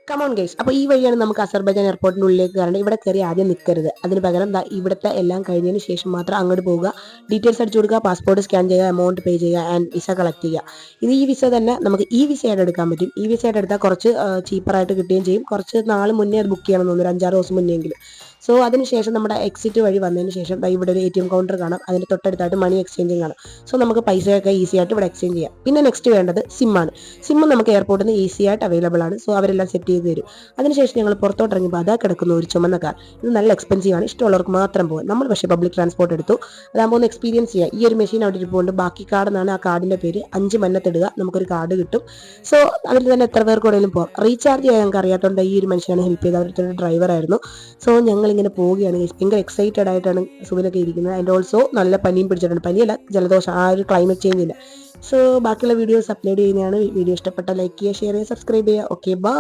Come on guys, അപ്പോൾ ഈ വഴിയാണ് നമുക്ക് അസർബൈജാൻ എയർപോർട്ടിൻ്റെ ഉള്ളിലേക്ക് കയറേണ്ടത്. ഇവിടെ കയറി ആദ്യം നിൽക്കരുത്. അതിന് പകരം ഇവിടുത്തെ എല്ലാം കഴിഞ്ഞതിന് ശേഷം മാത്രം അങ്ങോട്ട് പോവുക. ഡീറ്റെയിൽസ് അടിച്ചു കൊടുക്കുക, പാസ്പോർട്ട് സ്കാൻ ചെയ്യുക, എമൗണ്ട് പേ ചെയ്യുക ആൻഡ് വിസ കളക്ട് ചെയ്യുക. ഈ വിസ തന്നെ നമുക്ക് ഈ വിസ ആയിട്ട് എടുക്കാൻ പറ്റും. ഈ വിസ ആയിട്ട് എടുത്താൽ കുറച്ച് ചീപ്പറായിട്ട് കിട്ടുകയും ചെയ്യും. കുറച്ച് നാൾ മുന്നേ അത് ബുക്ക് ചെയ്യണം തോന്നുന്നു, ഒരു 5-6 ദിവസം മുന്നെങ്കിലും. സോ അതിനുശേഷം നമ്മുടെ എക്സിറ്റ് വഴി വന്നതിന് ശേഷം ഇവിടെ ഒരു ATM കൗണ്ടർ കാണാം. അതിന് തൊട്ടടുത്തായിട്ട് മണി എക്സ്ചേഞ്ചും കാണാം. സോ നമുക്ക് പൈസയൊക്കെ ഈസി ആയിട്ട് ഇവിടെ എക്സ്ചേഞ്ച് ചെയ്യാം. പിന്നെ നെക്സ്റ്റ് വേണ്ടത് സിമ്മാണ്. സിമ്മ് നമുക്ക് എയർപോർട്ടിൽ നിന്ന് ഈസി ആയിട്ട് അവൈലബിൾ ആണ്. സോ അവരെല്ലാം സെറ്റ് ചെയ്ത് തരും. അതിനുശേഷം ഞങ്ങൾ പുറത്തോട്ട് ഇറങ്ങിയപ്പോൾ അതാ കിടക്കുന്ന ഒരു ചുമന്ന കാർ. ഇത് നല്ല എക്സ്പെൻസീവ് ആണ്, ഇഷ്ടമുള്ളവർക്ക് മാത്രം പോകും. നമ്മൾ പക്ഷേ പബ്ലിക് ട്രാൻസ്പോർട്ട് എടുത്തു. അതാകുമ്പോൾ ഒന്ന് എക്സ്പീരിയൻസ് ചെയ്യാം. ഈ ഒരു മെഷീൻ അവിടെ ഇരിപ്പുണ്ട്, ബാക്കി കാർഡ് എന്നാണ് ആ കാർഡിൻ്റെ പേര്. 5 മന്നത്തിടുക, നമുക്കൊരു കാർഡ് കിട്ടും. സോ അതിൽ തന്നെ എത്ര പേർക്ക് വേണമെങ്കിലും പോകാം. റീചാർജ് ചെയ്യാൻ ഞങ്ങൾക്ക് അറിയാത്തതുകൊണ്ട് ഈ ഒരു മനുഷ്യനാണ് ഹെൽപ്പ് ചെയ്തത്. അവരുടെ ഒരു ഡ്രൈവറായിരുന്നു. സോ ഞങ്ങളിങ്ങനെ പോവുകയാണ്. ഭയങ്കര എക്സൈറ്റഡ് ആയിട്ടാണ് സുബിനൊക്കെ ഇരിക്കുന്നത്. ആൻഡ് ഓൾസോ നല്ല പനിയും പിടിച്ചിട്ടുണ്ട്. പനിയല്ല, ജലദോഷം. ആ ഒരു ക്ലൈമറ്റ് ചേഞ്ചില്ല. സോ ബാക്കിയുള്ള വീഡിയോസ് അപ്ലോഡ് ചെയ്യുന്നതാണ്. വീഡിയോ ഇഷ്ടപ്പെട്ട ലൈക്ക് ചെയ്യുക, ഷെയർ ചെയ്യുക, സബ്സ്ക്രൈബ് ചെയ്യുക. Okay, by.